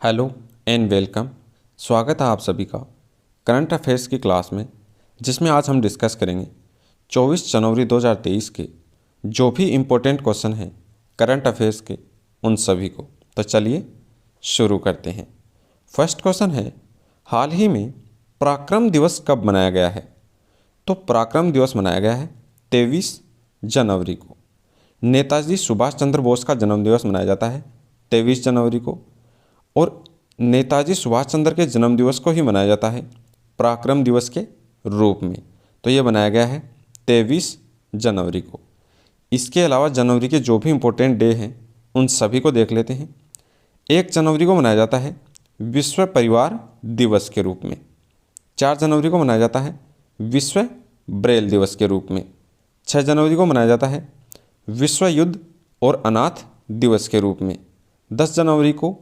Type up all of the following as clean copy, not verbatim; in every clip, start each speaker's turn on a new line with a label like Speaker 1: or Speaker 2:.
Speaker 1: Hello and welcome. स्वागत है आप सभी का करंट अफेयर्स की क्लास में, जिसमें आज हम डिस्कस करेंगे 24 जनवरी 2023 के जो भी इम्पोर्टेंट क्वेश्चन हैं करंट अफेयर्स के, उन सभी को। तो चलिए शुरू करते हैं। फर्स्ट क्वेश्चन है, हाल ही में पराक्रम दिवस कब मनाया गया है? तो पराक्रम दिवस मनाया गया है 23 जनवरी को। नेताजी सुभाष चंद्र बोस का जन्मदिवस मनाया जाता है 23 जनवरी को, और नेताजी सुभाष चंद्र के जन्मदिवस को ही मनाया जाता है पराक्रम दिवस के रूप में। तो ये बनाया गया है 23 जनवरी को। इसके अलावा जनवरी के जो भी इम्पोर्टेंट डे हैं उन सभी को देख लेते हैं। 1 जनवरी को मनाया जाता है विश्व परिवार दिवस के रूप में। 4 जनवरी को मनाया जाता है विश्व ब्रेल दिवस के रूप में। 6 जनवरी को मनाया जाता है विश्व युद्ध और अनाथ दिवस के रूप में। 10 जनवरी को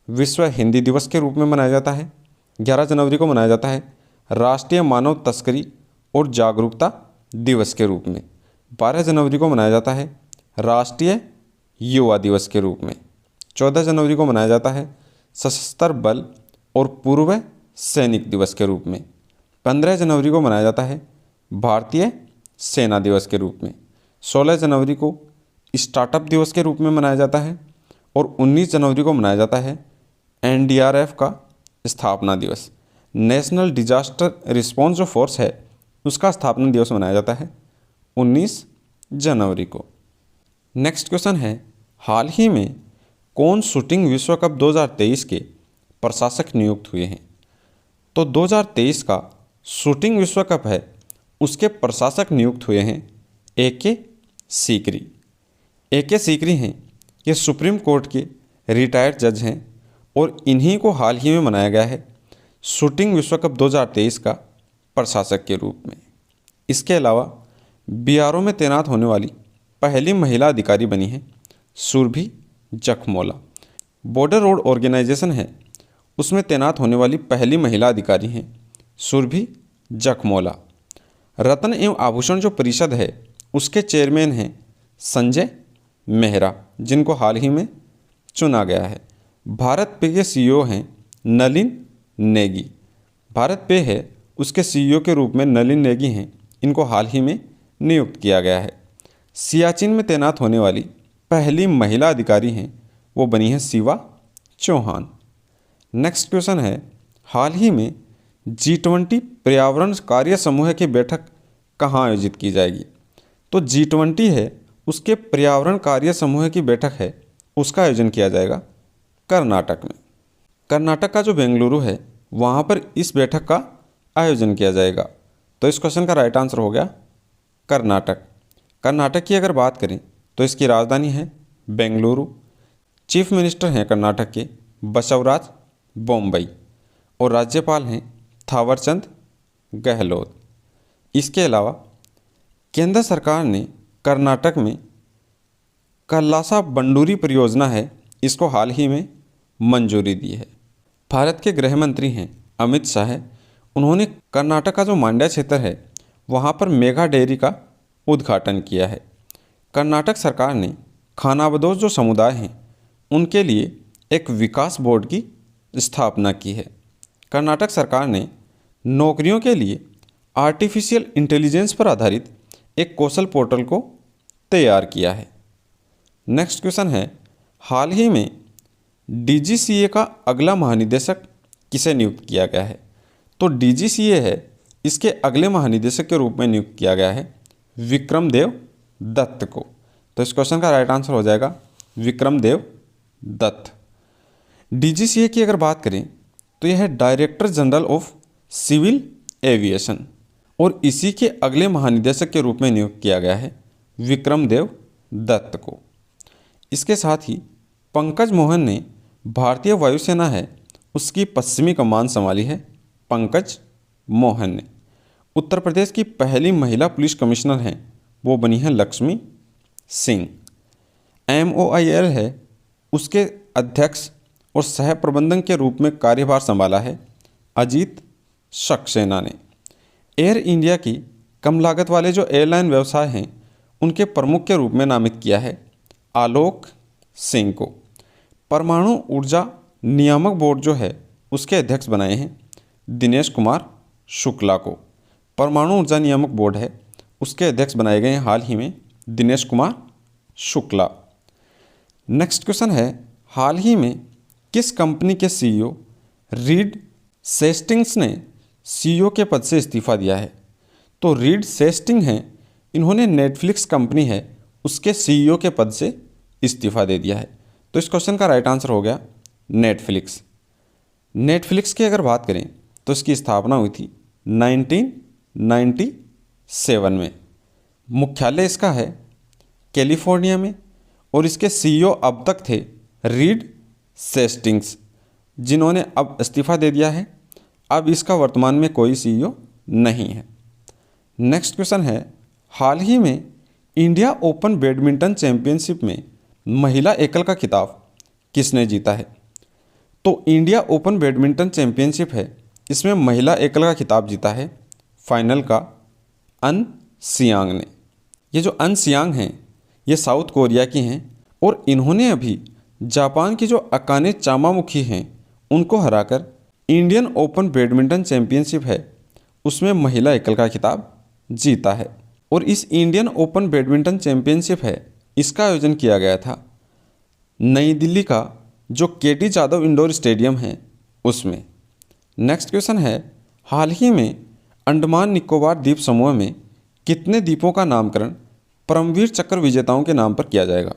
Speaker 1: विश्व हिंदी दिवस के रूप में मनाया जाता है। 11 जनवरी को मनाया जाता है राष्ट्रीय मानव तस्करी और जागरूकता दिवस के रूप में। 12 जनवरी को मनाया जाता है राष्ट्रीय युवा दिवस के रूप में। 14 जनवरी को मनाया जाता है सशस्त्र बल और पूर्व सैनिक दिवस के रूप में। 15 जनवरी को मनाया जाता है भारतीय सेना दिवस के रूप में। 16 जनवरी को स्टार्टअप दिवस के रूप में मनाया जाता है, और 19 जनवरी को मनाया जाता है NDRF का स्थापना दिवस। नेशनल डिजास्टर रिस्पॉन्स जो फोर्स है उसका स्थापना दिवस मनाया जाता है 19 जनवरी को। नेक्स्ट क्वेश्चन है, हाल ही में कौन शूटिंग विश्व कप 2023 के प्रशासक नियुक्त हुए हैं? तो 2023 का शूटिंग विश्व कप है उसके प्रशासक नियुक्त हुए हैं AK सीकरी। AK सीकरी हैं, ये सुप्रीम कोर्ट के रिटायर्ड जज हैं, और इन्हीं को हाल ही में मनाया गया है शूटिंग विश्व कप 2023 का प्रशासक के रूप में। इसके अलावा BRO में तैनात होने वाली पहली महिला अधिकारी बनी है Surabhi Jakhmola. Border road organisation है उसमें तैनात होने वाली पहली महिला अधिकारी हैं सुरभि जखमोला। रत्न एवं आभूषण जो परिषद है उसके चेयरमैन हैं संजय मेहरा, जिनको हाल ही में चुना गया है। भारत पे के CEO हैं नलिन नेगी। भारत पे है उसके CEO के रूप में नलिन नेगी हैं, इनको हाल ही में नियुक्त किया गया है। सियाचिन में तैनात होने वाली पहली महिला अधिकारी हैं, वो बनी है शिवा चौहान। नेक्स्ट क्वेश्चन है, हाल ही में G20 पर्यावरण कार्य समूह की बैठक कहाँ आयोजित की जाएगी? तो G20 है उसके पर्यावरण कार्य समूह की बैठक है उसका आयोजन किया जाएगा कर्नाटक में। कर्नाटक का जो बेंगलुरु है वहाँ पर इस बैठक का आयोजन किया जाएगा। तो इस क्वेश्चन का राइट आंसर हो गया कर्नाटक। कर्नाटक की अगर बात करें तो इसकी राजधानी है बेंगलुरु। चीफ मिनिस्टर हैं कर्नाटक के बसवराज बोम्मई, और राज्यपाल हैं थावरचंद गहलोत। इसके अलावा केंद्र सरकार ने कर्नाटक में कल्लासा बंडूरी परियोजना है इसको हाल ही में मंजूरी दी है। भारत के गृह मंत्री हैं अमित शाह, उन्होंने कर्नाटक का जो मांड्या क्षेत्र है वहाँ पर मेगा डेयरी का उद्घाटन किया है। कर्नाटक सरकार ने खानाबदोश जो समुदाय हैं उनके लिए एक विकास बोर्ड की स्थापना की है। कर्नाटक सरकार ने नौकरियों के लिए आर्टिफिशियल इंटेलिजेंस पर आधारित एक कौशल पोर्टल को तैयार किया है। नेक्स्ट क्वेश्चन है, हाल ही में DGCA का अगला महानिदेशक किसे नियुक्त किया गया है? तो DGCA है इसके अगले महानिदेशक के रूप में नियुक्त किया गया है विक्रमदेव दत्त को। तो इस क्वेश्चन का राइट आंसर हो जाएगा विक्रमदेव दत्त। DGCA की अगर बात करें तो यह है director general of civil aviation, और इसी के अगले महानिदेशक के रूप में नियुक्त किया गया है विक्रमदेव दत्त को। इसके साथ ही पंकज मोहन ने भारतीय वायुसेना है उसकी पश्चिमी कमान संभाली है पंकज मोहन ने। उत्तर प्रदेश की पहली महिला पुलिस कमिश्नर हैं वो बनी है लक्ष्मी सिंह। MOIL है उसके अध्यक्ष और सह प्रबंधक के रूप में कार्यभार संभाला है अजीत सक्सेना ने। एयर इंडिया की कम लागत वाले जो एयरलाइन व्यवसाय हैं उनके प्रमुख के रूप में नामित किया है आलोक सिंह को। परमाणु ऊर्जा नियामक बोर्ड जो है उसके अध्यक्ष बनाए हैं दिनेश कुमार शुक्ला को। परमाणु ऊर्जा नियामक बोर्ड है उसके अध्यक्ष बनाए गए हैं हाल ही में दिनेश कुमार शुक्ला। नेक्स्ट क्वेश्चन है, हाल ही में किस कंपनी के सीईओ रीड सेस्टिंग्स ने सीईओ के पद से इस्तीफा दिया है? तो रीड सेस्टिंग हैं, इन्होंने नेटफ्लिक्स कंपनी है उसके सीईओ के पद से इस्तीफा दे दिया है। तो इस क्वेश्चन का राइट आंसर हो गया नेटफ्लिक्स। नेटफ्लिक्स की अगर बात करें तो इसकी स्थापना हुई थी 1997 में। मुख्यालय इसका है कैलिफोर्निया में और इसके सीईओ अब तक थे रीड सेस्टिंग्स, जिन्होंने अब इस्तीफा दे दिया है। अब इसका वर्तमान में कोई सीईओ नहीं है। नेक्स्ट क्वेश्चन है, हाल ही में इंडिया ओपन बैडमिंटन चैंपियनशिप में महिला एकल का खिताब किसने जीता है? तो इंडिया ओपन बैडमिंटन चैंपियनशिप है, इसमें महिला एकल का खिताब जीता है फाइनल का अन सियांग ने। ये जो अन सियांग हैं ये साउथ कोरिया की हैं और इन्होंने अभी जापान की जो अकाने चामामुखी हैं उनको हराकर इंडियन ओपन बैडमिंटन चैंपियनशिप है उसमें महिला एकल का खिताब जीता है। और इस इंडियन ओपन बैडमिंटन चैंपियनशिप है इसका आयोजन किया गया था नई दिल्ली का जो केटी जाधव इंडोर स्टेडियम है उसमें। नेक्स्ट क्वेश्चन है, हाल ही में अंडमान निकोबार द्वीप समूह में कितने द्वीपों का नामकरण परमवीर चक्र विजेताओं के नाम पर किया जाएगा?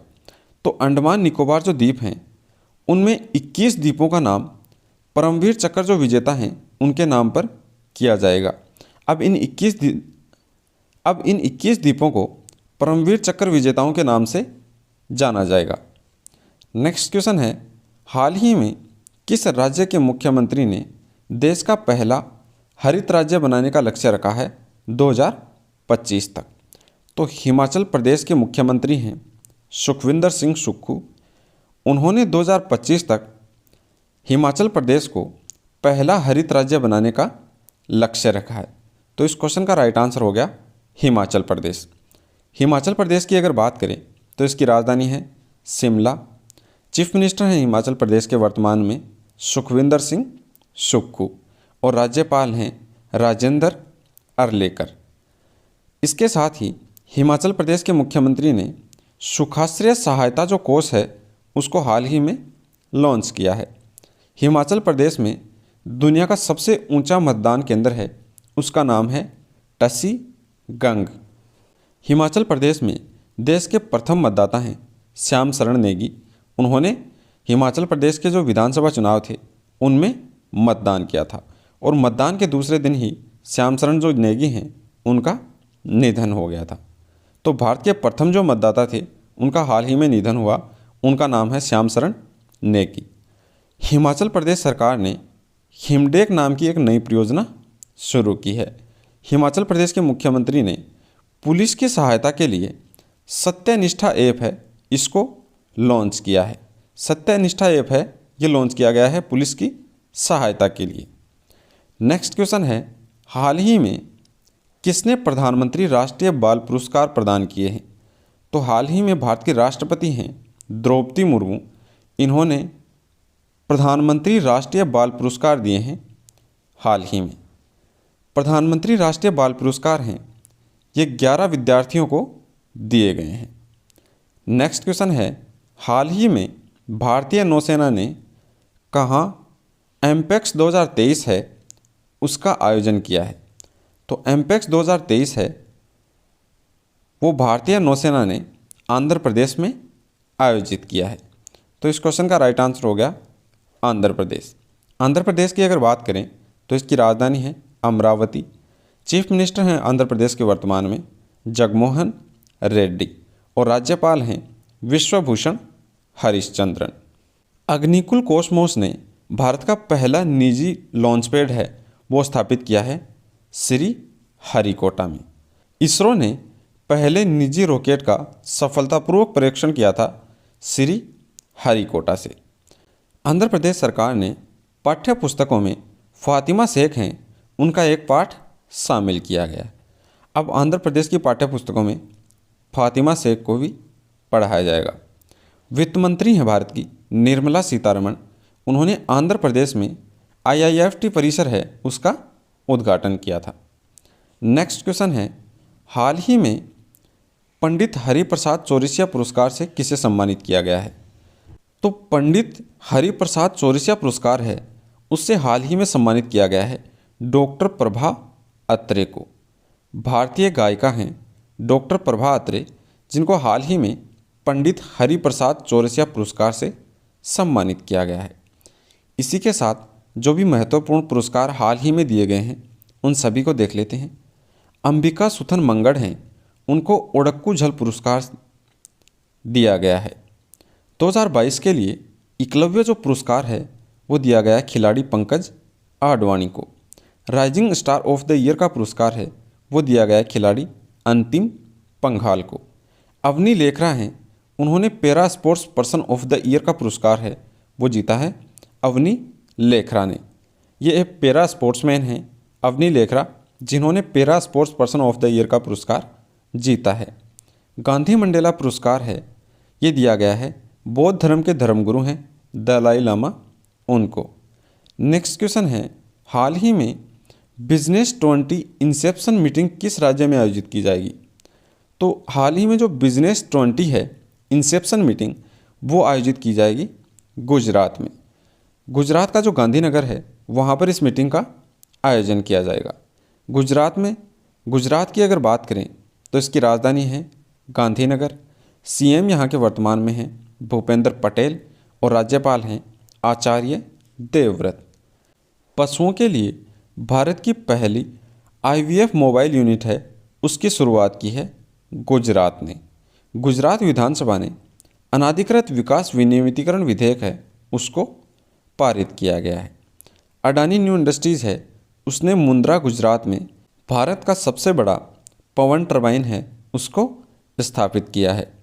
Speaker 1: तो अंडमान निकोबार जो द्वीप हैं उनमें 21 द्वीपों का नाम परमवीर चक्र जो विजेता हैं उनके नाम पर किया जाएगा। अब इन 21 द्वीपों को परमवीर चक्र विजेताओं के नाम से जाना जाएगा। नेक्स्ट क्वेश्चन है, हाल ही में किस राज्य के मुख्यमंत्री ने देश का पहला हरित राज्य बनाने का लक्ष्य रखा है 2025 तक? तो हिमाचल प्रदेश के मुख्यमंत्री हैं सुखविंदर सिंह सुक्खू। उन्होंने 2025 तक हिमाचल प्रदेश को पहला हरित राज्य बनाने का लक्ष्य रखा है। तो इस क्वेश्चन का राइट आंसर हो गया हिमाचल प्रदेश। हिमाचल प्रदेश की अगर बात करें तो इसकी राजधानी है शिमला। चीफ मिनिस्टर हैं हिमाचल प्रदेश के वर्तमान में सुखविंदर सिंह सुक्खू और राज्यपाल हैं राजेंद्र अर्लेकर। इसके साथ ही हिमाचल प्रदेश के मुख्यमंत्री ने सुखाश्रय सहायता जो कोष है उसको हाल ही में लॉन्च किया है। हिमाचल प्रदेश में दुनिया का सबसे ऊंचा मतदान केंद्र है उसका नाम है टसी गंग। हिमाचल प्रदेश में देश के प्रथम मतदाता हैं श्याम शरण नेगी। उन्होंने हिमाचल प्रदेश के जो विधानसभा चुनाव थे उनमें मतदान किया था और मतदान के दूसरे दिन ही श्याम शरण जो नेगी हैं उनका निधन हो गया था। तो भारत के प्रथम जो मतदाता थे उनका हाल ही में निधन हुआ, उनका नाम है श्याम शरण नेगी। हिमाचल प्रदेश सरकार ने हिमडेक नाम की एक नई परियोजना शुरू की है। हिमाचल प्रदेश के मुख्यमंत्री ने पुलिस की सहायता के लिए सत्यनिष्ठा ऐप है इसको लॉन्च किया है। सत्यनिष्ठा ऐप है ये लॉन्च किया गया है पुलिस की सहायता के लिए। नेक्स्ट क्वेश्चन है, हाल ही में किसने प्रधानमंत्री राष्ट्रीय बाल पुरस्कार प्रदान किए हैं? तो हाल ही में भारत के राष्ट्रपति हैं द्रौपदी मुर्मू। इन्होंने प्रधानमंत्री राष्ट्रीय बाल पुरस्कार दिए हैं हाल ही में। प्रधानमंत्री राष्ट्रीय बाल पुरस्कार हैं ये 11 विद्यार्थियों को दिए गए हैं। नेक्स्ट क्वेश्चन है, हाल ही में भारतीय नौसेना ने कहाँ एमपेक्स 2023 है उसका आयोजन किया है? तो एमपेक्स 2023 है वो भारतीय नौसेना ने आंध्र प्रदेश में आयोजित किया है। तो इस क्वेश्चन का राइट आंसर हो गया आंध्र प्रदेश। आंध्र प्रदेश की अगर बात करें तो इसकी राजधानी है अमरावती। चीफ मिनिस्टर हैं आंध्र प्रदेश के वर्तमान में जगमोहन रेड्डी और राज्यपाल हैं विश्वभूषण हरिश्चंद्रन। अग्निकुल कॉस्मोस ने भारत का पहला निजी लॉन्च पैड है वो स्थापित किया है श्री हरिकोटा में। इसरो ने पहले निजी रॉकेट का सफलतापूर्वक परीक्षण किया था श्री हरिकोटा से। आंध्र प्रदेश सरकार ने पाठ्य पुस्तकों में फातिमा शेख हैं उनका एक पाठ शामिल किया गया है। अब आंध्र प्रदेश की पाठ्य पुस्तकों में फातिमा शेख को भी पढ़ाया जाएगा। वित्त मंत्री हैं भारत की निर्मला सीतारमण। उन्होंने आंध्र प्रदेश में IIFT परिसर है उसका उद्घाटन किया था। नेक्स्ट क्वेश्चन है, हाल ही में पंडित हरिप्रसाद चौरसिया पुरस्कार से किसे सम्मानित किया गया है? तो पंडित हरिप्रसाद चौरसिया पुरस्कार है उससे हाल ही में सम्मानित किया गया है डॉक्टर प्रभा अत्रे को। भारतीय गायिका हैं डॉक्टर प्रभा अत्रे, जिनको हाल ही में पंडित हरिप्रसाद चौरसिया पुरस्कार से सम्मानित किया गया है। इसी के साथ जो भी महत्वपूर्ण पुरस्कार हाल ही में दिए गए हैं उन सभी को देख लेते हैं। अंबिका सुथन मंगड़ हैं, उनको ओडक्कू झल पुरस्कार दिया गया है। 2022 के लिए एकलव्य जो पुरस्कार है वो दिया गया है खिलाड़ी पंकज आडवाणी को। Rising star of the year का पुरस्कार है वो दिया गया है खिलाड़ी अंतिम पंघाल को। अवनी लेखरा हैं, उन्होंने para sports person of the year का पुरस्कार है वो जीता है अवनी लेखरा ने। ये एक पैरा स्पोर्ट्समैन हैं अवनी लेखरा, जिन्होंने para sports person of the year का पुरस्कार जीता है। गांधी मंडेला पुरस्कार है ये दिया गया है बौद्ध धर्म के धर्मगुरु हैं दलाई लामा उनको। नेक्स्ट क्वेश्चन है, हाल ही में बिजनेस 20 इंसेप्शन मीटिंग किस राज्य में आयोजित की जाएगी? तो हाल ही में जो बिजनेस 20 है इंसेप्शन मीटिंग वो आयोजित की जाएगी गुजरात में। गुजरात का जो गांधीनगर है वहाँ पर इस मीटिंग का आयोजन किया जाएगा। गुजरात की अगर बात करें तो इसकी राजधानी है गांधीनगर। CM यहाँ के वर्तमान में हैं भूपेंद्र पटेल और राज्यपाल हैं आचार्य देवव्रत। पशुओं के लिए भारत की पहली IVF मोबाइल यूनिट है उसकी शुरुआत की है गुजरात ने। गुजरात विधानसभा ने अनाधिकृत विकास विनियमितीकरण विधेयक है उसको पारित किया गया है। अडानी न्यू इंडस्ट्रीज़ है उसने मुंद्रा गुजरात में भारत का सबसे बड़ा पवन टरबाइन है उसको स्थापित किया है।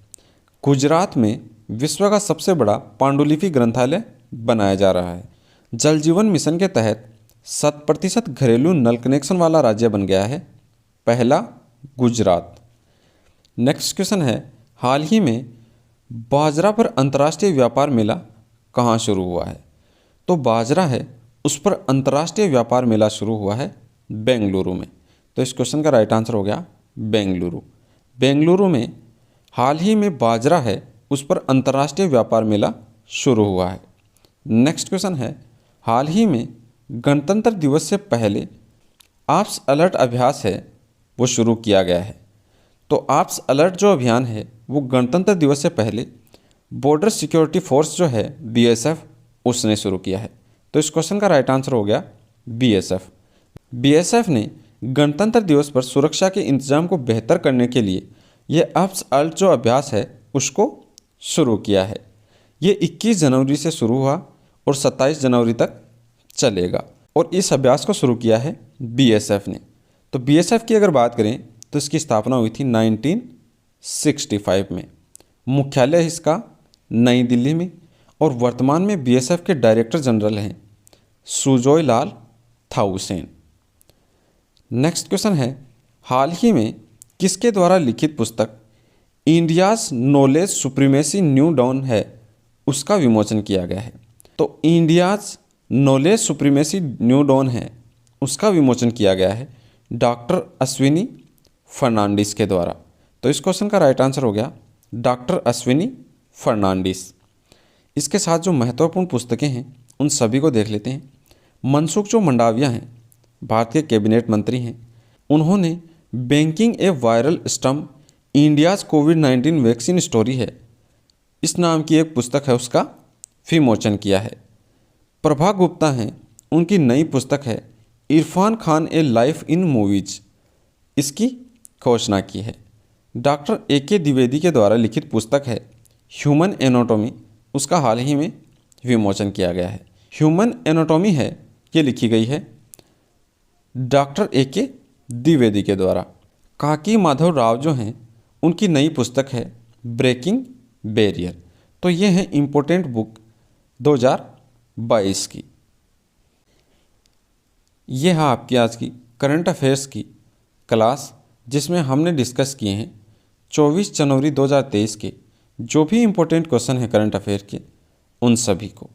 Speaker 1: गुजरात में विश्व का सबसे बड़ा पांडुलिपि ग्रंथालय बनाया जा रहा है। जल जीवन मिशन के तहत 100% घरेलू नल कनेक्शन वाला राज्य बन गया है पहला गुजरात। नेक्स्ट क्वेश्चन है, हाल ही में बाजरा पर अंतर्राष्ट्रीय व्यापार मेला कहाँ शुरू हुआ है? तो बाजरा है उस पर अंतर्राष्ट्रीय व्यापार मेला शुरू हुआ है बेंगलुरु में। तो इस क्वेश्चन का राइट आंसर हो गया बेंगलुरु। बेंगलुरु में हाल ही में बाजरा है उस पर अंतर्राष्ट्रीय व्यापार मेला शुरू हुआ है। नेक्स्ट क्वेश्चन है, हाल ही में गणतंत्र दिवस से पहले आप्स अलर्ट अभ्यास है वो शुरू किया गया है। तो आप्स अलर्ट जो अभियान है वो गणतंत्र दिवस से पहले बॉर्डर सिक्योरिटी फोर्स जो है BSF उसने शुरू किया है। तो इस क्वेश्चन का राइट आंसर हो गया BSF। BSF ने गणतंत्र दिवस पर सुरक्षा के इंतजाम को बेहतर करने के लिए ये आप्स अलर्ट जो अभ्यास है उसको शुरू किया है। ये 21 जनवरी से शुरू हुआ और 27 जनवरी तक चलेगा और इस अभ्यास को शुरू किया है BSF ने। तो BSF की अगर बात करें तो इसकी स्थापना हुई थी 1965 में। मुख्यालय इसका नई दिल्ली में और वर्तमान में BSF के डायरेक्टर जनरल हैं सुजॉय लाल थाउसेन। नेक्स्ट क्वेश्चन है, हाल ही में किसके द्वारा लिखित पुस्तक India's knowledge supremacy new dawn है उसका विमोचन किया गया है? तो India's knowledge supremacy new dawn है उसका विमोचन किया गया है डॉक्टर अश्विनी फर्नांडिस के द्वारा। तो इस क्वेश्चन का राइट आंसर हो गया डॉक्टर अश्विनी फर्नांडिस। इसके साथ जो महत्वपूर्ण पुस्तकें हैं उन सभी को देख लेते हैं। मनसुख जो मंडाविया हैं भारत के कैबिनेट मंत्री हैं, उन्होंने बैंकिंग ए वायरल स्टम्प इंडियाज़ कोविड-19 वैक्सीन स्टोरी है इस नाम की एक पुस्तक है उसका विमोचन किया है। प्रभा गुप्ता हैं, उनकी नई पुस्तक है इरफान खान ए लाइफ इन मूवीज इसकी घोषणा की है। डॉक्टर AK द्विवेदी के द्वारा लिखित पुस्तक है ह्यूमन एनाटॉमी उसका हाल ही में विमोचन किया गया है। ह्यूमन एनाटॉमी है ये लिखी गई है डॉक्टर AK द्विवेदी के द्वारा। काकी माधव राव जो हैं उनकी नई पुस्तक है ब्रेकिंग बैरियर। तो ये है इम्पोर्टेंट बुक 2022 की। ये है आपकी आज की करंट अफेयर्स की क्लास जिसमें हमने डिस्कस किए हैं 24 जनवरी 2023 के जो भी इम्पोर्टेंट क्वेश्चन है करंट अफेयर के उन सभी को।